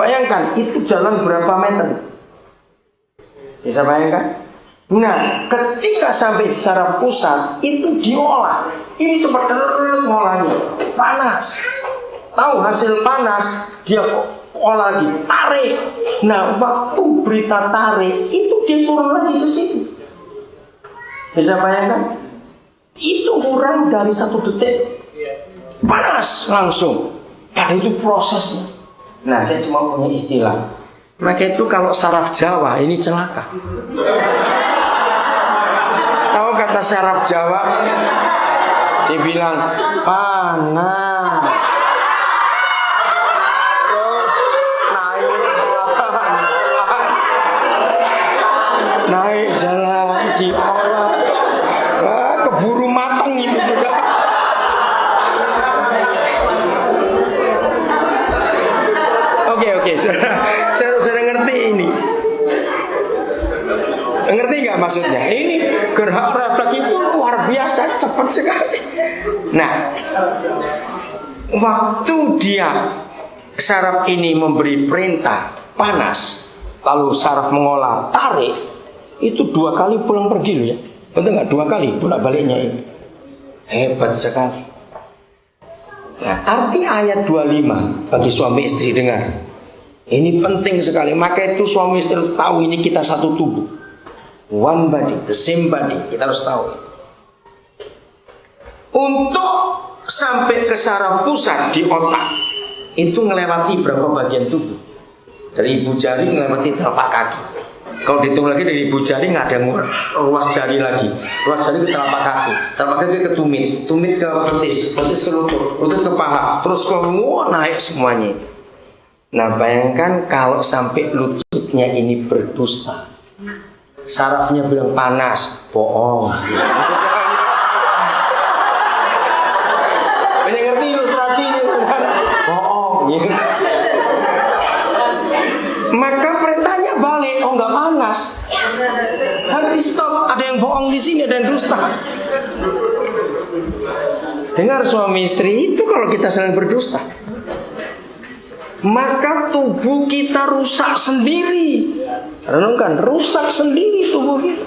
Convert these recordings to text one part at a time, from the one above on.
Bayangkan itu jalan berapa meter? Bisa bayangkan? Nah, ketika sampai saraf pusat itu diolah. Ini cepat ngolahnya, panas. Tahu hasil panas, dia olah lagi, tarik. Nah, waktu berita tarik itu dia turun lagi ke situ. Bisa bayangkan? Itu kurang dari 1 detik, panas langsung. Nah, itu prosesnya. Nah, saya cuma punya istilah. Maka itu kalau saraf Jawa ini celaka. Tahu kata saraf Jawa? Dia bilang panas. Terus naik jalan diolah. Keburu matang itu juga. Oke, saya ngerti ini. Ngerti nggak maksudnya? Ini gerak refleks itu luar biasa, cepat sekali. Nah, waktu dia saraf ini memberi perintah panas, lalu saraf mengolah tarik, itu 2 kali pulang pergi loh ya. Betul nggak? 2 kali bolak baliknya ini. Hebat sekali. Nah, arti ayat 25 bagi suami istri dengar. Ini penting sekali. Maka itu suami istri harus tahu ini kita satu tubuh. One body, the same body. Kita harus tahu. Untuk sampai ke saraf pusat di otak, itu melewati berapa bagian tubuh? Dari ibu jari melewati telapak kaki. Kalau dihitung lagi dari ibu jari nggak ada ruas jari lagi. Ruas jari ke telapak kaki, telapak kaki ke tumit, tumit ke betis, betis ke lutut, lutut ke paha, terus ke naik semuanya. Nah, bayangkan kalau sampai lututnya ini berdusta, sarafnya bilang panas, bohong. Banyak ngerti ilustrasi ini kan? Bohong. Maka perintahnya balik, oh nggak panas. Harus di stop. Ada yang bohong di sini, ada yang dusta. Dengar suami istri itu kalau kita saling berdusta, maka tubuh kita rusak sendiri. Renungkan, rusak sendiri tubuh kita.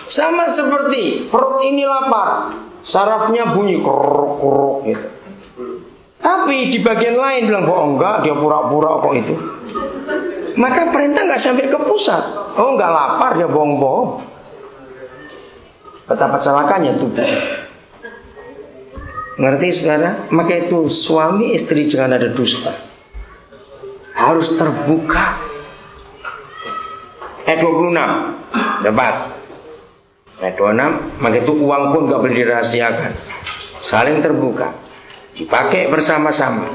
Sama seperti perut ini lapar, sarafnya bunyi keruk-keruk gitu. Tapi di bagian lain bilang bohong, enggak, dia pura-pura kok itu. Maka perintah nggak sampai ke pusat. Oh nggak lapar, dia bohong-bohong. Betapa celakanya tubuh. Ngerti saudara? Maka itu suami istri jangan ada dusta. Harus terbuka. 26 dapat. 26, maka itu uang pun gak boleh dirahasiakan. Saling terbuka, dipakai bersama-sama.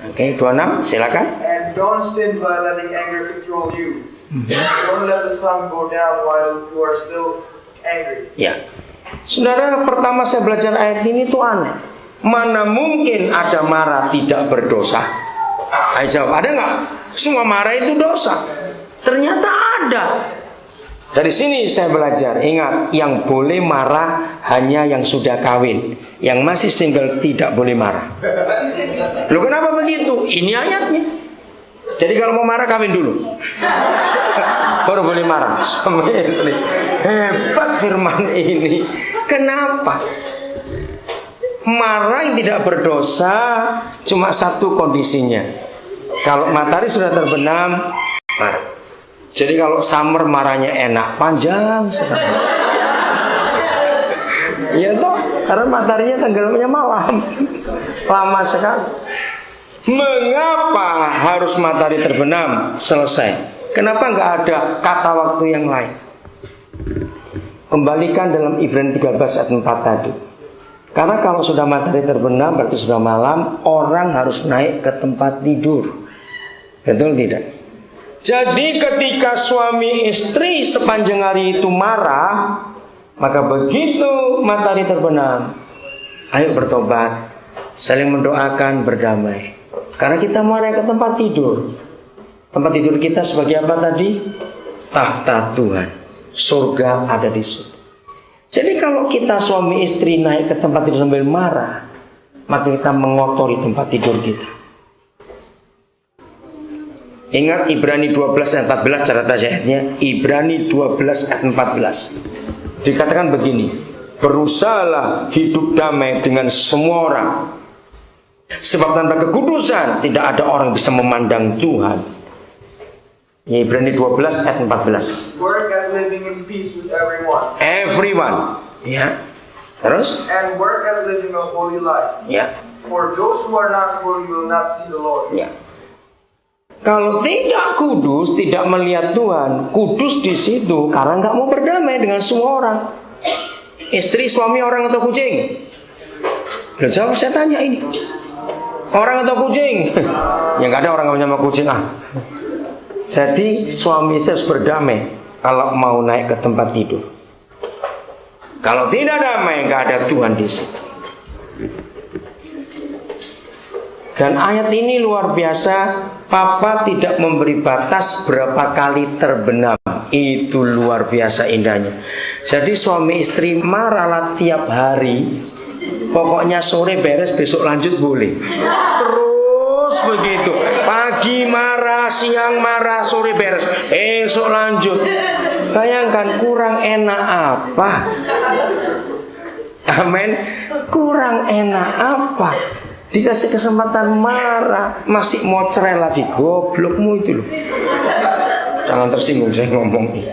Oke, 26 silakan. And don't sin by letting anger control you. Don't let the sun go down while you are still angry. Ya. Saudara, pertama saya belajar ayat ini tuh aneh. Mana mungkin ada marah tidak berdosa? Ayo jawab, ada nggak? Semua marah itu dosa. Ternyata ada. Dari sini saya belajar. Ingat, yang boleh marah hanya yang sudah kawin. Yang masih single tidak boleh marah. Loh kenapa begitu? Ini ayatnya. Jadi kalau mau marah kawin dulu, baru boleh marah. Hebat firman ini. Kenapa? Marah yang tidak berdosa cuma satu kondisinya. Kalau matahari sudah terbenam, marah. Jadi kalau summer marahnya enak, panjang sekali. Iya toh, karena mataharinya tenggelamnya malam, lama sekali. Mengapa harus matahari terbenam? Selesai. Kenapa nggak ada kata waktu yang lain? Kembalikan dalam Ibrani 13 ayat 4 tadi. Karena kalau sudah matahari terbenam berarti sudah malam, orang harus naik ke tempat tidur. Betul tidak? Jadi ketika suami istri sepanjang hari itu marah, maka begitu matahari terbenam, ayo bertobat, saling mendoakan, berdamai. Karena kita marah ke tempat tidur. Tempat tidur kita sebagai apa tadi? Tahta Tuhan. Surga ada di situ. Jadi kalau kita suami istri naik ke tempat tidur sambil marah, maka kita mengotori tempat tidur kita. Ingat Ibrani 12 ayat 14, catat ayatnya. Ibrani 12 ayat 14. Dikatakan begini, berusahalah hidup damai dengan semua orang, sebab tanpa kekudusan tidak ada orang bisa memandang Tuhan. Ibrani 12 ayat 14. Work at living in peace with everyone. Everyone. Ya. Terus? And work at living a holy life. Ya. For those who are not holy will not see the Lord. Ya. Kalau tidak kudus, tidak melihat Tuhan. Kudus di situ karena nggak mau berdamai dengan semua orang. Istri, suami, orang atau kucing? Loh, jawab, saya tanya ini. Orang atau kucing? Ya nggak ada orang yang sama kucing ah. Jadi suami saya harus berdamai kalau mau naik ke tempat tidur. Kalau tidak damai, nggak ada Tuhan di situ. Dan ayat ini luar biasa. Papa tidak memberi batas berapa kali terbenam. Itu luar biasa indahnya. Jadi suami istri marahlah tiap hari. Pokoknya sore beres, besok lanjut boleh. Terus begitu. Pagi marah, siang marah, sore beres, besok lanjut. Bayangkan kurang enak apa? Amin. Kurang enak apa? Dikasih kesempatan marah, masih mau cerai lagi. Goblokmu itu loh. Jangan tersinggung saya ngomong ini.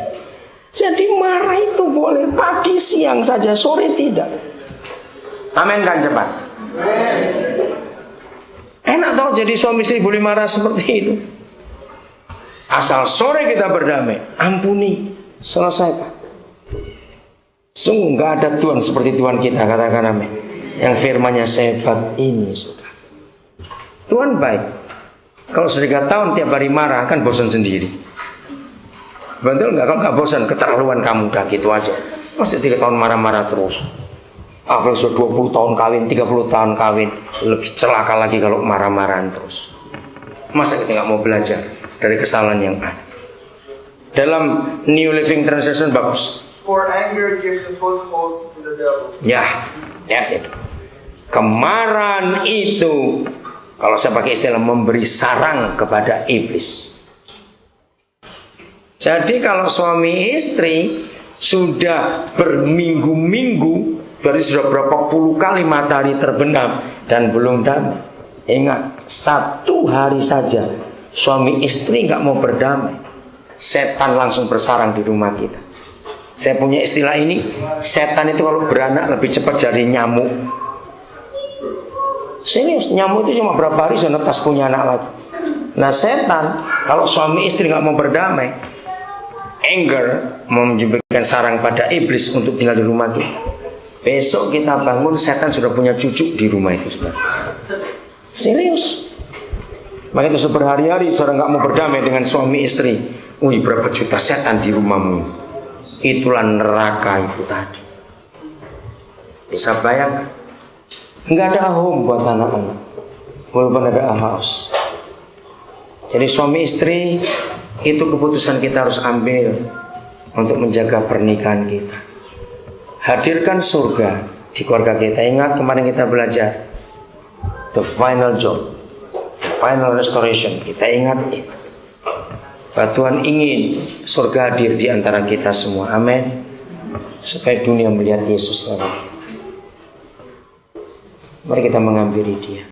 Jadi marah itu boleh pagi, siang saja, sore tidak. Amin kan cepat. Enak tau jadi suami istri boleh marah seperti itu. Asal sore kita berdamai, ampuni, selesaikan. Sungguh gak ada Tuhan seperti Tuhan kita, katakan amin. Yang firman-Nya sehebat ini sudah. Tuhan baik. Kalau sudah 3 tahun tiap hari marah kan bosan sendiri. Betul nggak? Kalau nggak bosan, keterlaluan kamu udah gitu aja. Pasti 3 tahun marah-marah terus. Kalau sudah 20 tahun kawin, 30 tahun kawin, lebih celaka lagi kalau marah-marahan terus. Masa kita nggak mau belajar dari kesalahan yang ada? Dalam New Living Translation bagus. For anger gives a foothold to the devil. Ya itu. Kemarahan itu, kalau saya pakai istilah, memberi sarang kepada iblis. Jadi kalau suami istri sudah berminggu-minggu, berarti sudah berapa puluh kali matahari terbenam dan belum damai. Ingat, 1 hari saja suami istri nggak mau berdamai, setan langsung bersarang di rumah kita. Saya punya istilah ini, setan itu kalau beranak lebih cepat dari nyamuk. Serius, nyamuk itu cuma berapa hari sudah netas punya anak lagi. Nah setan, kalau suami istri nggak mau berdamai, anger menjadikan sarang pada iblis untuk tinggal di rumah kita. Besok kita bangun, setan sudah punya cucu di rumah itu sudah. Serius. Makanya itu berhari-hari saudara nggak mau berdamai dengan suami istri. Wih, berapa juta setan di rumahmu. Itulah neraka itu tadi. Bisa bayangkan? Nggak ada home buat anak-anak, walaupun ada house. Jadi suami istri itu keputusan kita harus ambil untuk menjaga pernikahan kita. Hadirkan surga di keluarga kita. Ingat kemarin kita belajar the final job, the final restoration. Kita ingat itu. Bahwa Tuhan ingin surga hadir di antara kita semua. Amin. Supaya dunia melihat Yesus lagi. Mari kita menghampiri Dia.